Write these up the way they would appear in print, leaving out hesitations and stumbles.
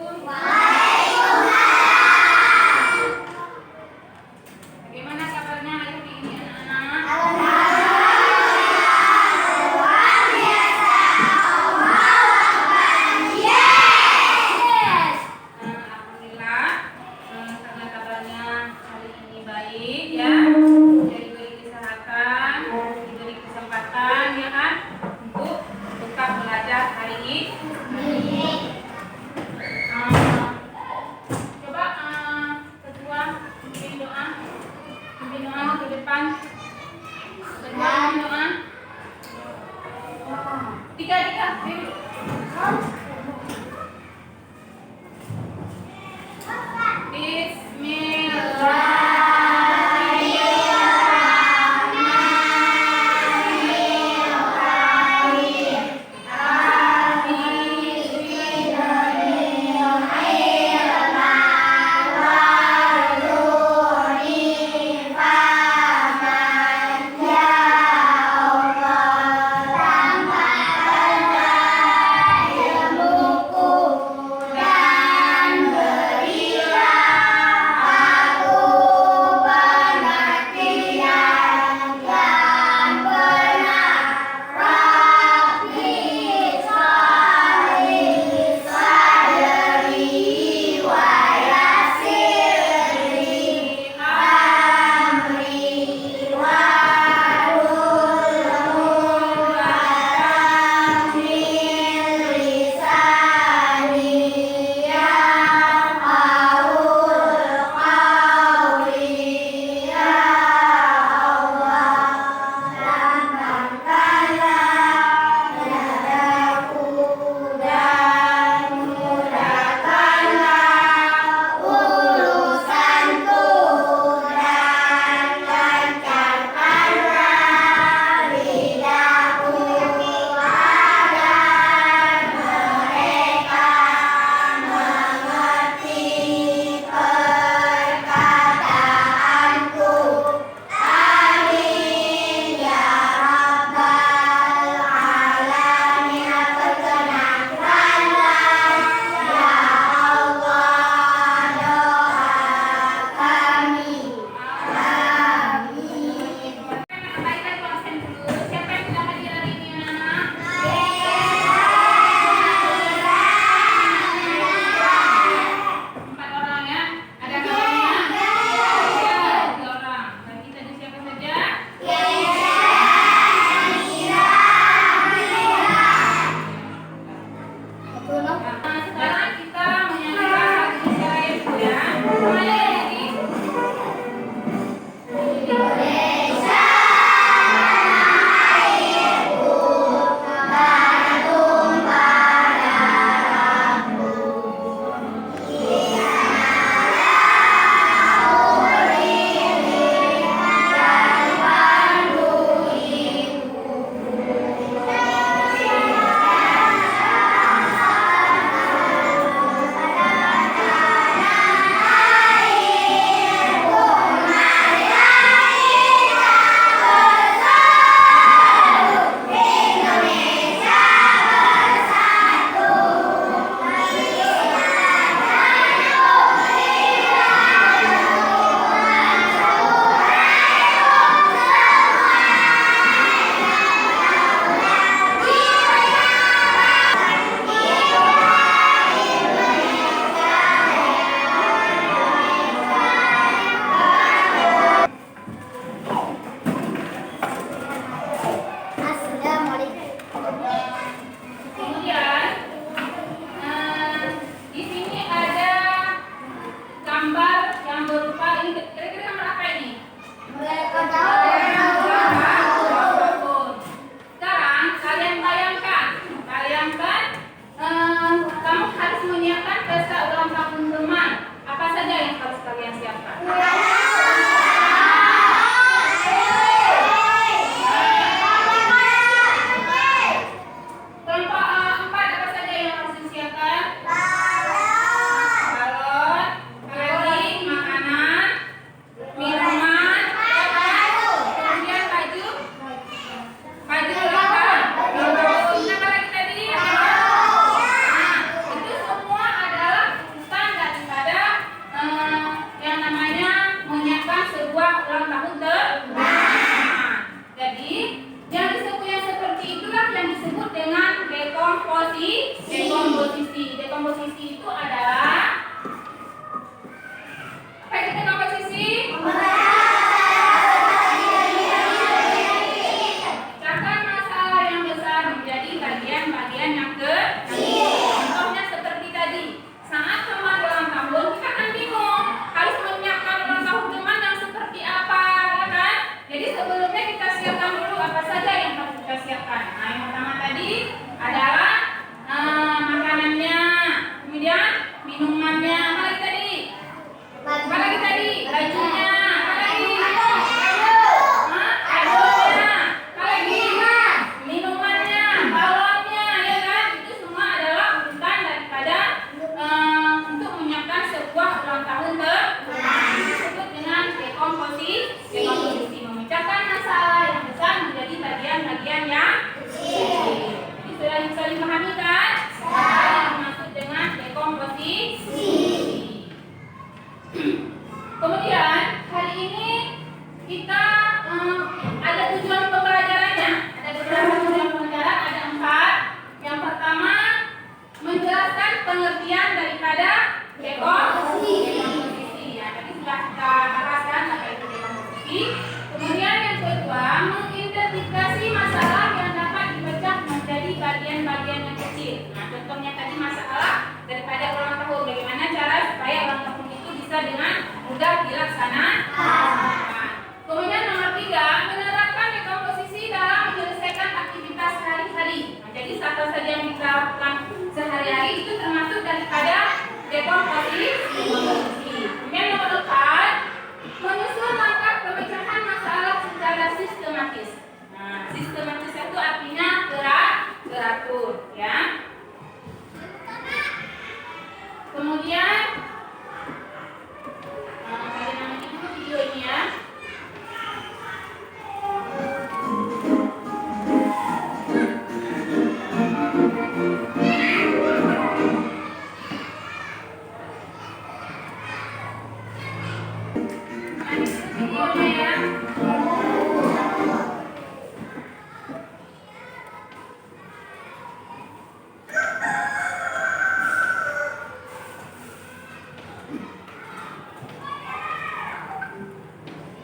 Bagaimana kabarnya hari ini anak-anak? Alhamdulillah, karena kabarnya hari ini baik ya, diberi kesehatan, diberi kesempatan ya kan, untuk tetap belajar hari ini. Dekomposisi. Ya, tadi sudah kita bahas kan apa itu dekomposisi. Kemudian yang kedua, mengidentifikasi masalah yang dapat dipecah menjadi bagian-bagian yang kecil. Nah, contohnya tadi masalah daripada ulang tahun. Bagaimana cara supaya ulang tahun itu bisa dengan mudah dilaksanakan. Kemudian nomor 3, menerapkan dekomposisi dalam menyelesaikan aktivitas sehari-hari. Nah, jadi apa saja yang kita lakukan sehari-hari itu termasuk daripada dekomposisi. Kemudian nomor 4, menyusun langkah pemecahan masalah secara sistematis. Nah, sistematis itu artinya teratur, ya. Kemudian kalian amati dulu video ini ya.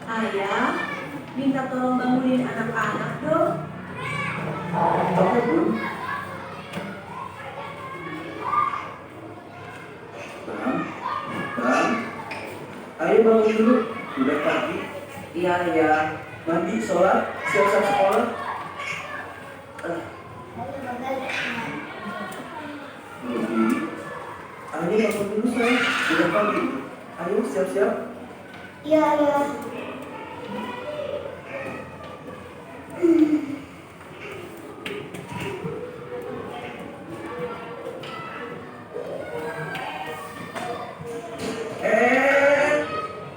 Ayah, minta tolong bangunin anak-anak dong. Apa, Bun? Bang, ayo bangun dulu. Udah pagi. Iya, iya. Mandi, sholat, siap-siap sekolah. Lebih. Ayo bangun dulu, sayang. Udah pagi. Ayo siap-siap. Iya, iya.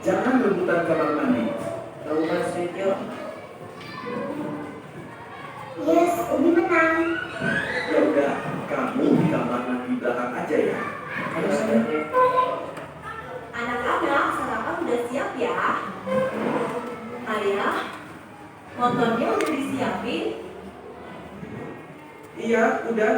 Jangan rebutan kamar mandi. Kamu kasih yuk. Yes, Ubi menang. Ya udah, kamu di kamar mandi belakang aja ya. Ayo sayang. Anak-anak, sarapan udah siap ya? Ayah, motornya udah disiapin? Iya, udah.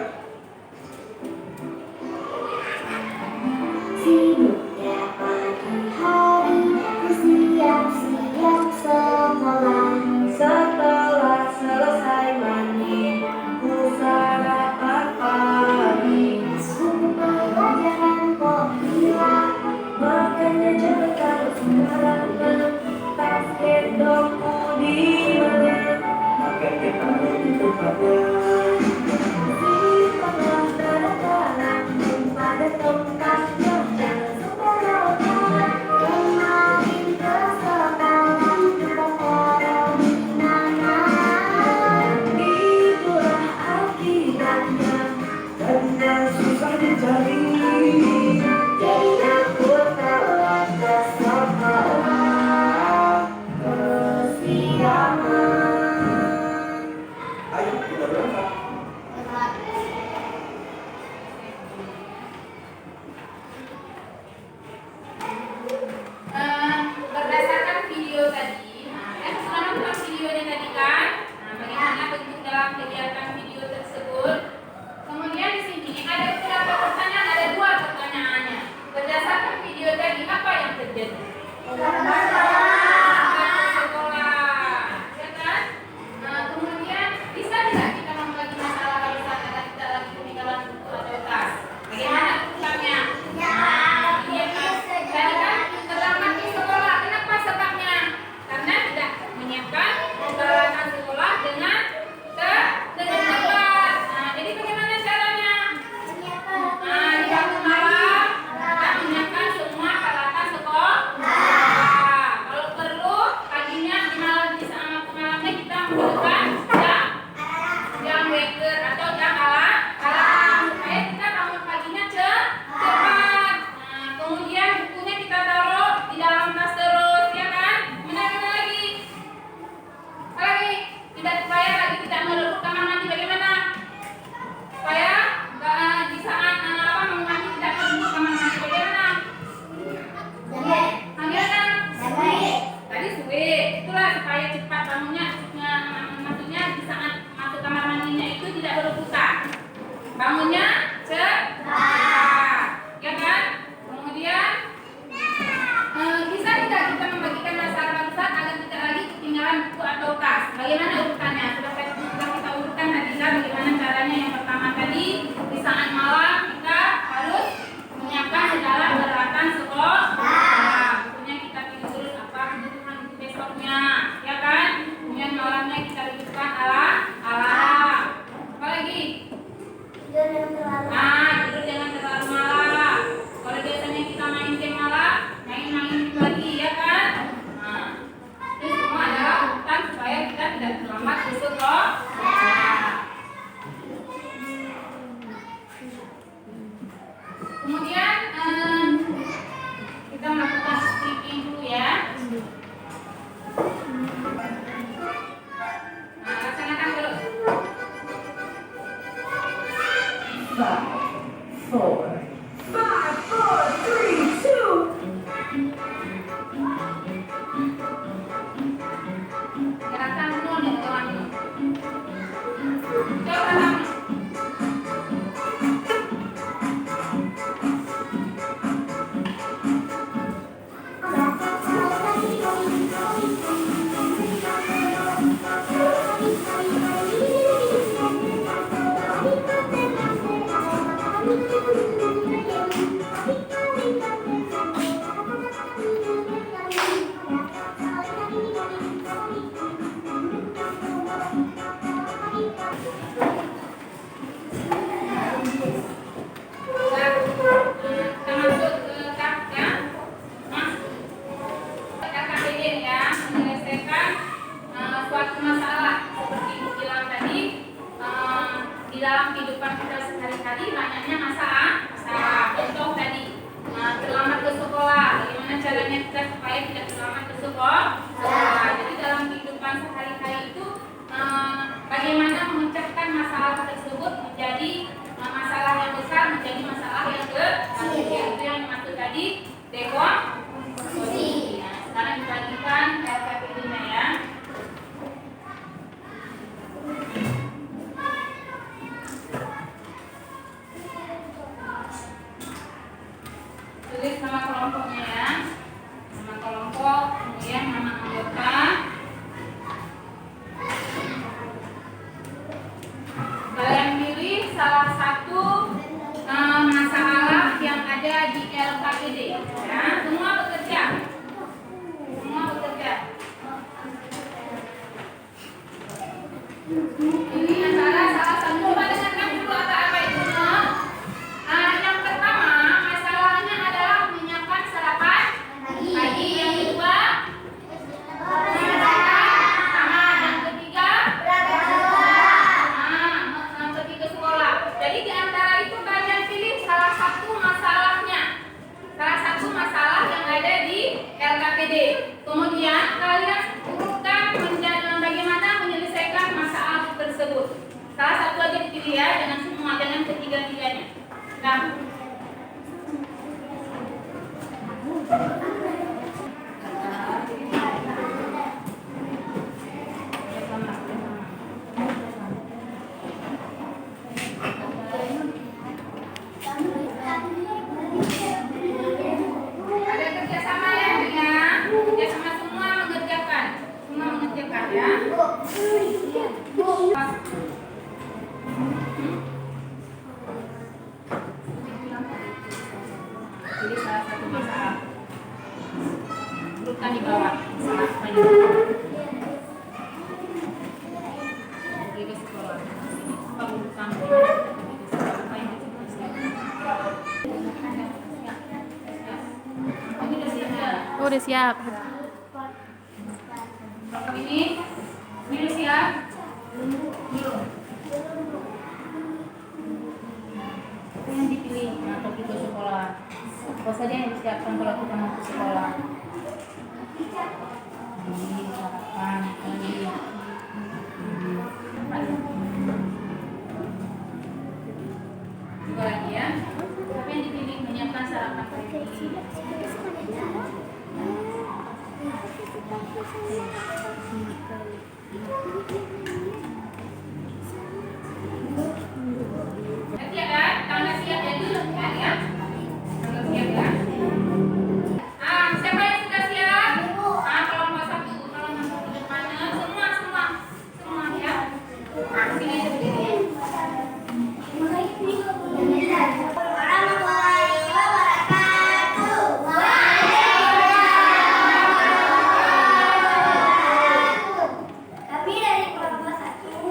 Sibuknya pagi hari, bersiap-siap sekolah. Setelah selesai mandi, ku sarapan pagi. Buku pelajaran kok hilang. Makanya jangan taruh sembarangan. Tas gendongku di mana? Makanya taruh di tempatnya. Simpanlah barang-barang pada tempatnya. Jangan Kemudian kita melakukan stripping dulu ya. Nah, laksanakan dulu. 5, 4, 5, 4, 3, 2. Gerakan nol nih kawan. Coba kamu. Kita masuk ke tahap ya. LKPD ya, menyelesaikan suatu masalah seperti Ibu bilang tadi, di dalam kehidupan kita sehari-hari banyaknya masalah. Contoh tadi terlambat ke sekolah, bagaimana caranya kita supaya tidak terlambat ke sekolah. Jadi dalam kehidupan sehari-hari itu bagaimana memecahkan masalah tersebut menjadi masalah yang besar menjadi masalah yang kecil. Itu yang dimaksud tadi dekomposisi. Nah, sekarang dibagikan LKPD-nya ya. Tulis nama kelompoknya ya. Nama kelompok, kemudian nama anggota. Kalian pilih salah satu masalah yang ada di LKPD ya. Semua bekerja. Ini antara salah satu, coba dengarkan dulu apa itu. Yang pertama masalahnya adalah menyiapkan sarapan pagi. Yang kedua yang ketiga pergi ke sekolah. Jadi di antara itu kalian pilih salah satu masalah yang ada di LKPD. Kemudian kalian urutkan bagaimana menyelesaikan masalah tersebut. Salah satu aja dipilih ya, jangan semua, jangan ketiga-tiganya. Nah, ada kerjasama ya, kerjasama semua mengerjakan ya. Jadi salah satu masalah urutkan di bawah masalah apa ini? Pergi ke sekolah. Apa urutan apa yang ini udah siap. Oh, udah siap. Ini udah siap. Apa yang dipilih? Pergi ke sekolah. Apa saja yang disiapkan kalau kita mau ke sekolah? Ini sarapan pagi. Coba lagi ya. Apa yang dipilih? Menyiapkan sarapan pagi. Nanti ya kan? Tanda siap ya dulu kan ya? Tanda siap ya? Siapa yang sudah siap? Kelompok satu, kalau masuk ke depannya semua ya. Sini sendiri. Warahmatullahi wabarakatuh. Kami dari kelompok 1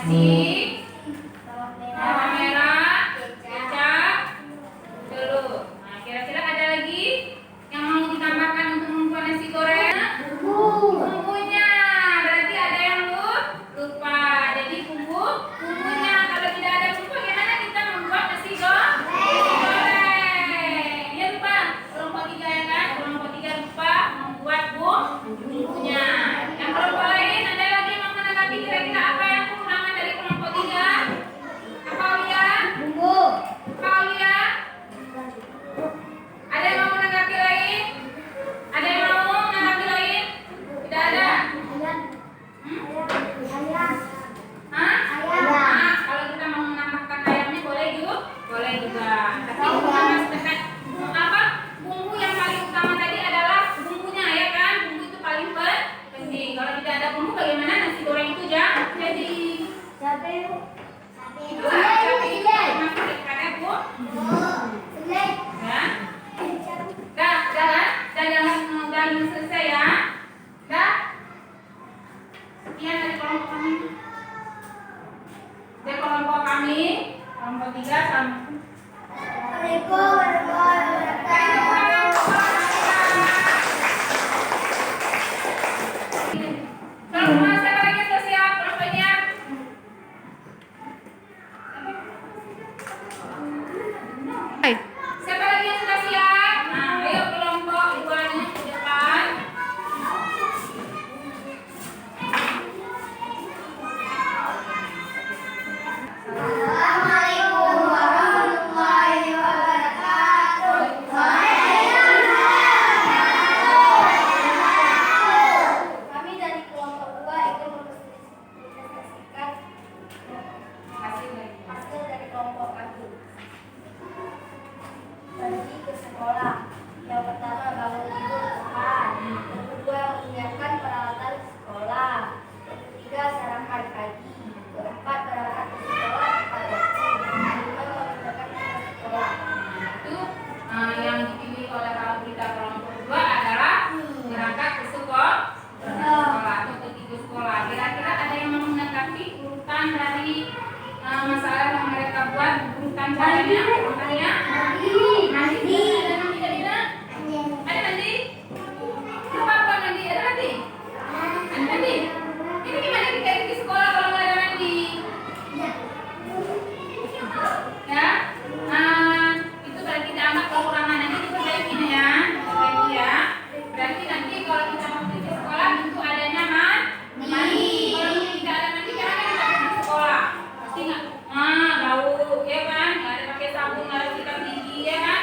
nasi, bawang merah, kecap, telur. Nah, kira-kira ada lagi yang mau ditambahkan untuk membuat nasi goreng? Bumbunya. Berarti ada yang lupa. Jadi bumbunya. Kalau tidak ada bumbu, bagaimana kita membuat nasi goreng? Ya lupa. Kelompok 3 ya kan? Kelompok 3 lupa membuat bumbunya. Yang kelompok lain ada lagi yang mau menanggapi kira-kira apa yang kekurangan dari kelompok 3? Apa Aulia? Apa Aulia? Ada yang mau menanggapi lain? Ada yang mau menanggapi lain? Tidak ada? Hah? Nah, kalau kita mau menambahkan ayamnya boleh juga? Boleh juga. Tapi utama terkait apa? Bumbu yang paling utama tadi adalah bumbunya ya kan? Bumbu itu paling penting. Kalau tidak ada bumbu bagaimana nasi goreng itu jadi? Itu cabai itu masuk daripada ya? Dah jangan selesai ya. Dah. Sekian dari kelompok kami. Dari kelompok kami, kelompok 3 sama. Kelompok siapa lagi yang sudah siap? Kelompoknya. Siapa lagi yang sudah siap? Nah, ayo kelompok 2-nya ke depan. Assalamualaikum warahmatullahi wabarakatuh. Kami dari kelompok 2 ingin mempresentasikan hasil dari kelompok kami. Pergi ke sekolah. Yang pertama bangun tidur tepat. Yang kedua menyiapkan peralatan sekolah. Yang ketiga sarapan pagi. Keempat berangkat ke sekolah tepat waktu. Kelima mengerjakan tugas sekolah. Itu yang dipilih oleh kita kelompok 2 adalah berangkat ke sekolah atau pergi ke sekolah. Kira-kira ada yang mau menanggapi urutan dari masalah yang mereka buat, urutan caranya, urutannya? Nanti ada nanti tidak? Ada nanti? Apa nanti? Ada nanti? Ada nanti? Ini gimana kita di sekolah kalau nggak ada nanti? Ya? Itu berarti kita anggap kekurangan, nanti diperbaiki ya. Diperbaiki ya. Berarti nanti kalau kita mau pergi ke sekolah tentu adanya mandi. Kalau tidak ada mandi jangan kita pergi ke sekolah. Pasti nggak? Bau ya kan? Nggak ada pakai sabun, nggak ada sikat gigi ya kan?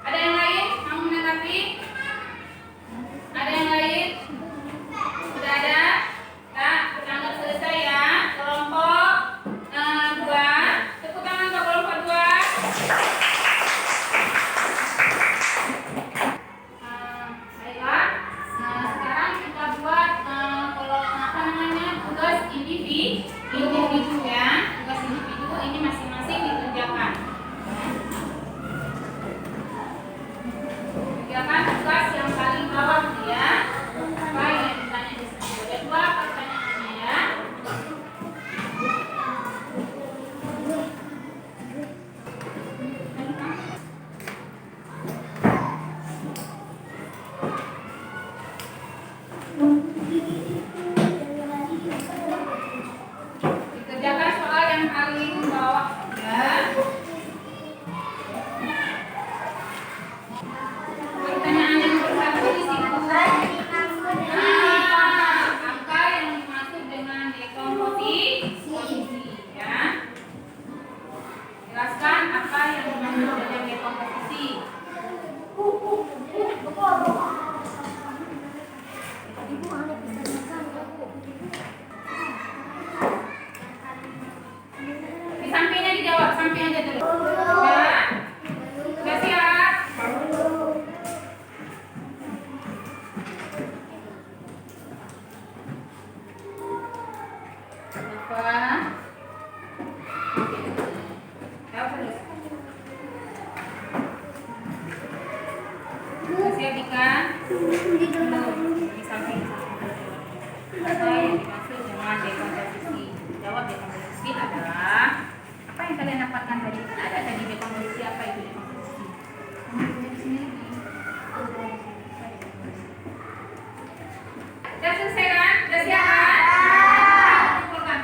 Ada yang lain mau menanggapi? Ada yang lain? Sudah ada? Nah, kita anggap selesai ya. Kelompok 2. Tepuk tangan untuk kelompok 2. Baiklah. Sekarang kita buat tugas individu ya. Tugas individu ini masing-masing dikerjakan. Kerjakan tugas yang paling bawah ya. Apa yang ditanya di sini? Ada 2 pertanyaannya ya. Dikerjakan soal yang paling bawah ya. Pertanyaan yang bersatu di situ. Apa yang dimaksud dengan dekomposisi ya? Jelaskan apa yang dimaksud dengan dekomposisi. Di sampingnya dijawab, samping aja dulu. Ya. Sudah siap? Apa? Jawab terus. Sudah siap Dika? Di samping. Apa yang dimaksud dengan dekomposisi? Jawab dekomposisi. dapatkan tadi kan ada tadi dekomposisi. Apa itu dekomposisi? Kamu di sini. Sudah selesai kan? Sudah siap kan? Kumpulkan.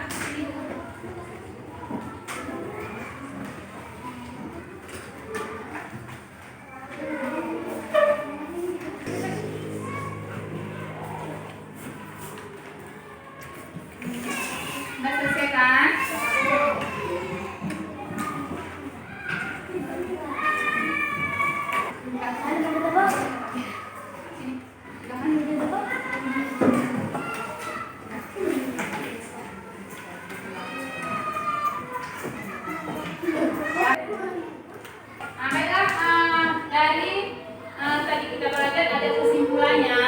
Sudah selesai kan? Sini. Nah, baiklah, dari tadi kita belajar ada kesimpulannya.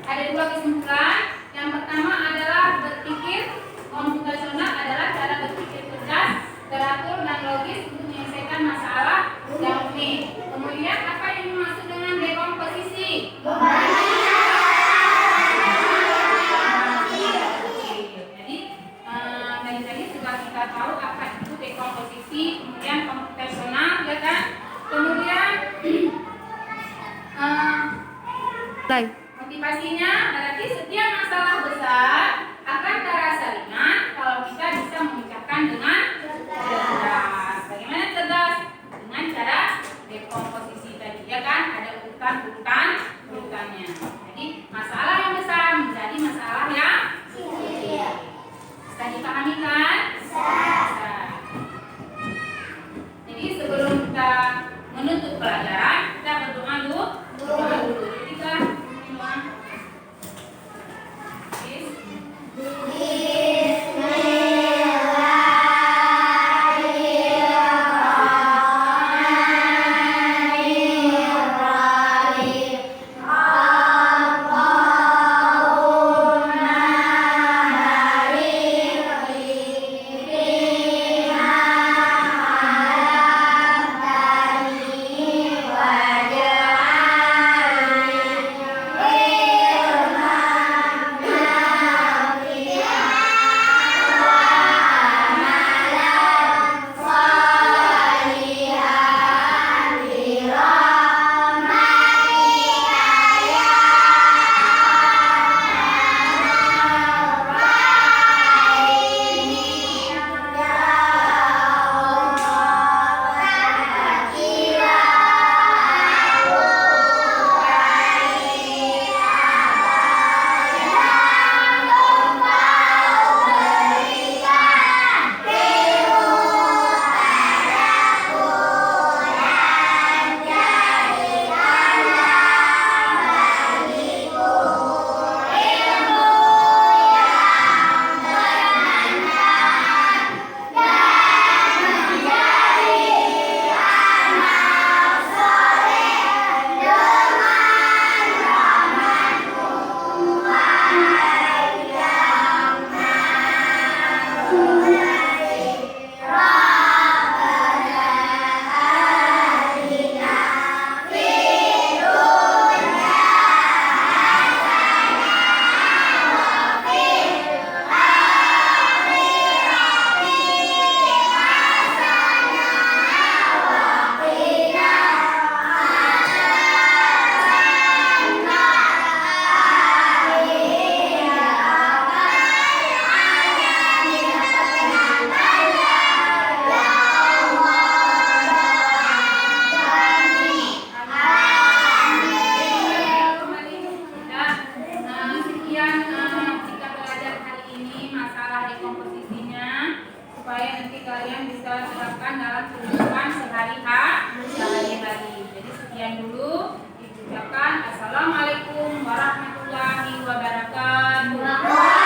Ada dua kesimpulan. Yang pertama adalah berpikir komputasional adalah cara berpikir cerdas, teratur dan logis untuk menyelesaikan masalah yang rumit. Kemudian apa yang dimaksud dengan dekomposisi? Jadi tadi sudah kita tahu apa itu dekomposisi, kemudian komputasional, ya kan? Kemudian motivasinya berarti setiap masalah besar akan terasa ringan kalau kita bisa memecahkan dengan cerdas. Bagaimana cerdas? Dengan cara dekomposisi tadi, ya kan? Ada urutannya. Jadi masalah yang besar menjadi masalah yang kecil. Bisa dipahami kan? Bisa. Jadi sebelum kita menutup pelajaran, kita berdoa dulu. Ketika doa. supaya nanti kalian bisa terapkan dalam kehidupan sehari-hari. Jadi sekian dulu, diucapkan assalamualaikum warahmatullahi wabarakatuh.